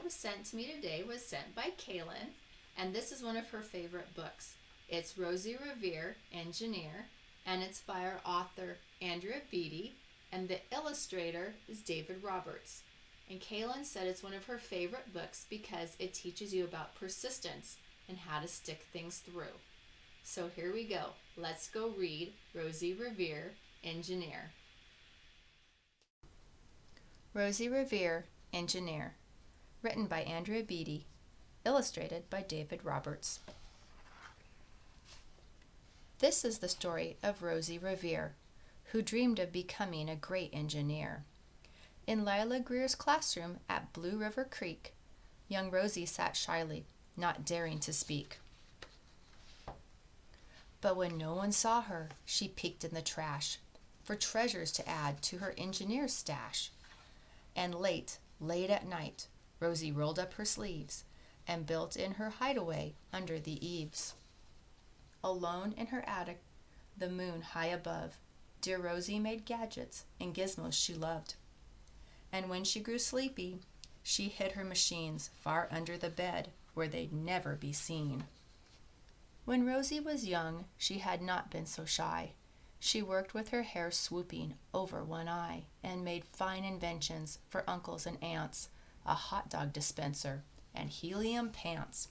was sent to me today was sent by Kaylin, and this is one of her favorite books. It's Rosie Revere, Engineer, and it's by our author, Andrea Beatty, and the illustrator is David Roberts. And Kaylin said it's one of her favorite books because it teaches you about persistence and how to stick things through. So here we go. Let's go read Rosie Revere, Engineer. Rosie Revere, Engineer. Written by Andrea Beatty. Illustrated by David Roberts. This is the story of Rosie Revere, who dreamed of becoming a great engineer. In Lila Greer's classroom at Blue River Creek, young Rosie sat shyly, not daring to speak. But when no one saw her, she peeked in the trash for treasures to add to her engineer's stash. And late at night, Rosie rolled up her sleeves and built in her hideaway under the eaves. Alone in her attic, the moon high above, dear Rosie made gadgets and gizmos she loved. And when she grew sleepy, she hid her machines far under the bed where they'd never be seen. When Rosie was young, she had not been so shy. She worked with her hair swooping over one eye and made fine inventions for uncles and aunts, a hot dog dispenser and helium pants.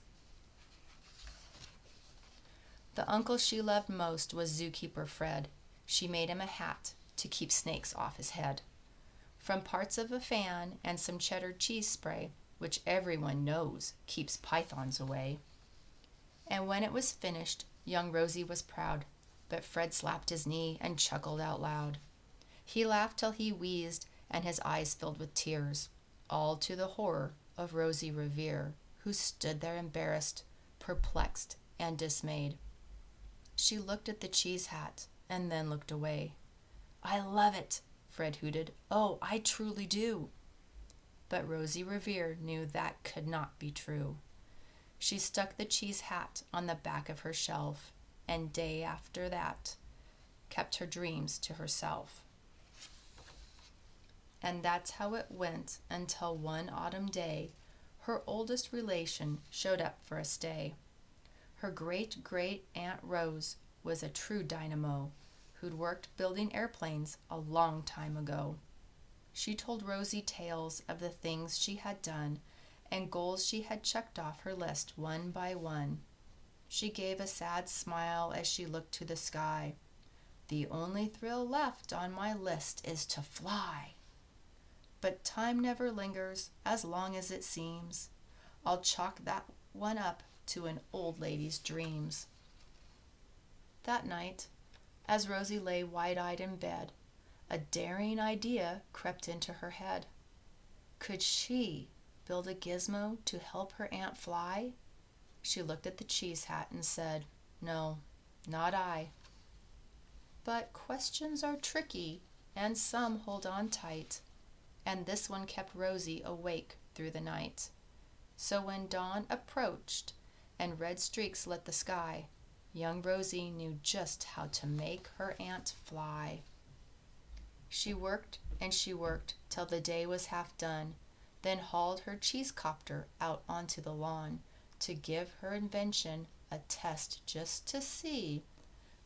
The uncle she loved most was zookeeper Fred. She made him a hat to keep snakes off his head. From parts of a fan and some cheddar cheese spray, which everyone knows keeps pythons away. And when it was finished, young Rosie was proud, but Fred slapped his knee and chuckled out loud. He laughed till he wheezed and his eyes filled with tears, all to the horror of Rosie Revere, who stood there embarrassed, perplexed, and dismayed. She looked at the cheese hat and then looked away. "I love it," Fred hooted. "Oh, I truly do." But Rosie Revere knew that could not be true. She stuck the cheese hat on the back of her shelf, and day after that kept her dreams to herself. And that's how it went until one autumn day her oldest relation showed up for a stay. Her great-great-aunt Rose was a true dynamo who'd worked building airplanes a long time ago. She told Rosie tales of the things she had done and goals she had checked off her list one by one. She gave a sad smile as she looked to the sky. "The only thrill left on my list is to fly. But time never lingers as long as it seems. I'll chalk that one up to an old lady's dreams." That night, as Rosie lay wide-eyed in bed, a daring idea crept into her head. Could she build a gizmo to help her aunt fly? She looked at the cheese hat and said, "No, not I." But questions are tricky, and some hold on tight, and this one kept Rosie awake through the night. So when dawn approached and red streaks lit the sky, young Rosie knew just how to make her aunt fly. She worked and she worked till the day was half done, then hauled her cheese copter out onto the lawn to give her invention a test just to see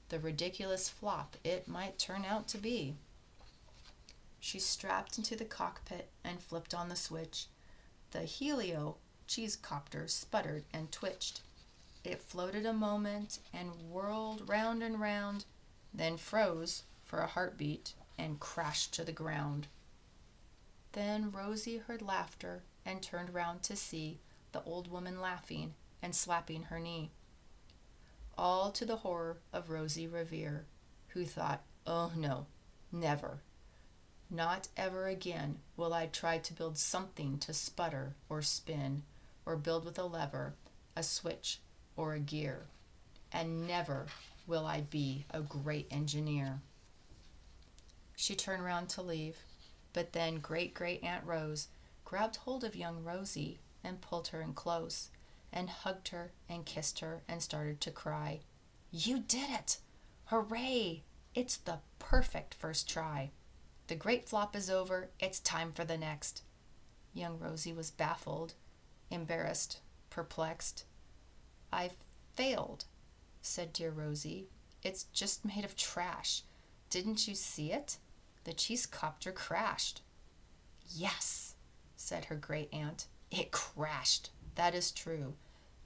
the ridiculous flop it might turn out to be. She strapped into the cockpit and flipped on the switch. The helio cheese copter sputtered and twitched. It floated a moment and whirled round and round, then froze for a heartbeat and crashed to the ground. Then Rosie heard laughter and turned round to see the old woman laughing and slapping her knee. All to the horror of Rosie Revere, who thought, "Oh no, never. Not ever again will I try to build something to sputter or spin, or build with a lever, a switch, or a gear. And never will I be a great engineer." She turned round to leave, but then Great-Great-Aunt Rose grabbed hold of young Rosie and pulled her in close, and hugged her and kissed her and started to cry. "You did it! Hooray! It's the perfect first try. The great flop is over. It's time for the next." Young Rosie was baffled, embarrassed, perplexed. "I failed," said dear Rosie. "It's just made of trash. Didn't you see it? The cheese copter crashed." "Yes," said her great aunt. "It crashed. That is true.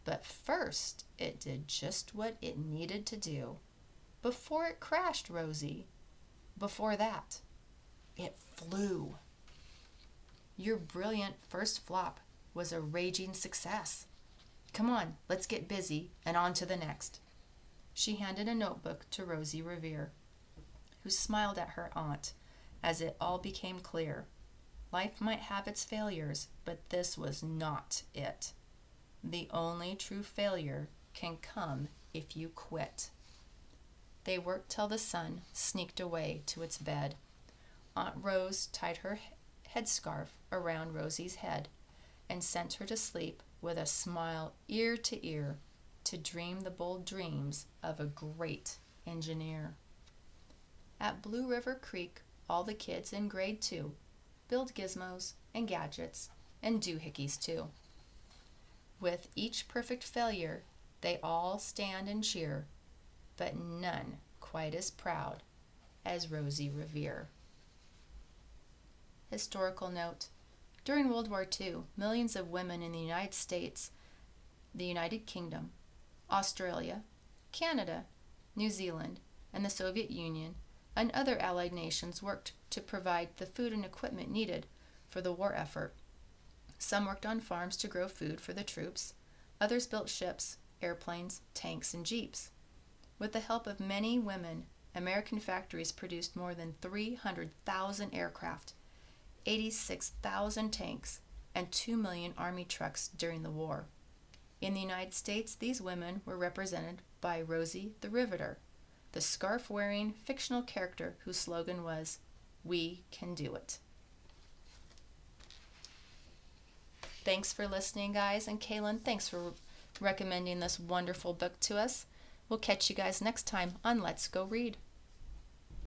But first it did just what it needed to do. Before it crashed, Rosie. Before that, it flew. Your brilliant first flop was a raging success. Come on, let's get busy and on to the next." She handed a notebook to Rosie Revere, who smiled at her aunt as it all became clear. Life might have its failures, but this was not it. The only true failure can come if you quit. They worked till the sun sneaked away to its bed. Aunt Rose tied her headscarf around Rosie's head and sent her to sleep with a smile ear to ear to dream the bold dreams of a great engineer. At Blue River Creek, all the kids in grade 2 build gizmos and gadgets and doohickeys too. With each perfect failure, they all stand and cheer, but none quite as proud as Rosie Revere. Historical note: during World War II, millions of women in the United States, the United Kingdom, Australia, Canada, New Zealand, and the Soviet Union and other allied nations worked to provide the food and equipment needed for the war effort. Some worked on farms to grow food for the troops. Others built ships, airplanes, tanks, and jeeps. With the help of many women, American factories produced more than 300,000 aircraft, 86,000 tanks, and 2 million Army trucks during the war. In the United States, these women were represented by Rosie the Riveter, the scarf-wearing fictional character whose slogan was, "We can do it." Thanks for listening, guys, and Kaylin, thanks for recommending this wonderful book to us. We'll catch you guys next time on Let's Go Read.